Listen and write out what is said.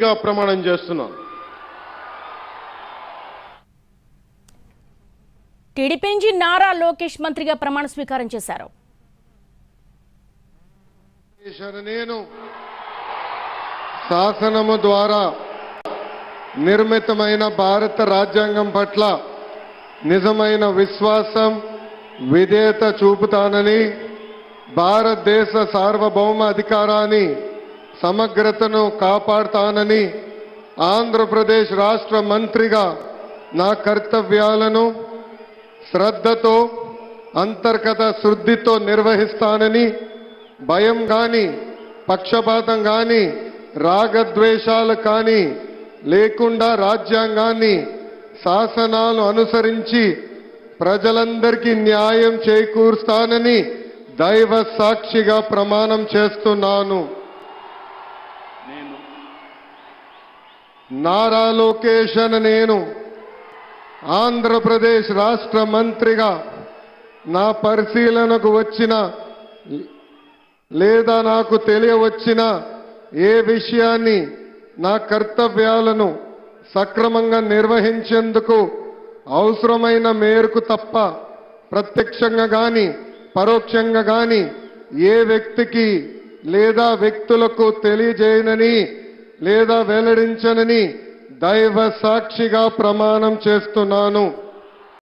ప్రమాణం చేస్తున్నాను. టీడీపీ నుంచి నారా లోకేష్ మంత్రిగా ప్రమాణ స్వీకారం చేశారు. నేను శాసనము ద్వారా నిర్మితమైన భారత రాజ్యాంగం పట్ల నిజమైన విశ్వాసం విధేయత చూపుతానని, భారతదేశ సార్వభౌమ అధికారాన్ని సమగ్రతను కాపాడుతానని, ఆంధ్రప్రదేశ్ రాష్ట్ర మంత్రిగా నా కర్తవ్యాలను శ్రద్ధతో అంతర్గత శుద్ధితో నిర్వహిస్తానని, భయం కానీ పక్షపాతం కానీ రాగద్వేషాలు కానీ లేకుండా రాజ్యాంగాన్ని శాసనాలు అనుసరించి ప్రజలందరికీ న్యాయం చేకూరుస్తానని దైవ సాక్షిగా ప్రమాణం చేస్తున్నాను. నారా లోకేష్ అనే నేను ఆంధ్రప్రదేశ్ రాష్ట్ర మంత్రిగా నా పరిశీలనకు వచ్చిన లేదా నాకు తెలియవచ్చిన ఏ విషయాన్ని నా కర్తవ్యాలను సక్రమంగా నిర్వహించేందుకు అవసరమైన మేరకు తప్ప ప్రత్యక్షంగా కానీ పరోక్షంగా కానీ ఏ వ్యక్తికి లేదా వ్యక్తులకు తెలియజేయనని లేదా వెల్లడించనని దైవ సాక్షిగా ప్రమాణం చేస్తున్నాను.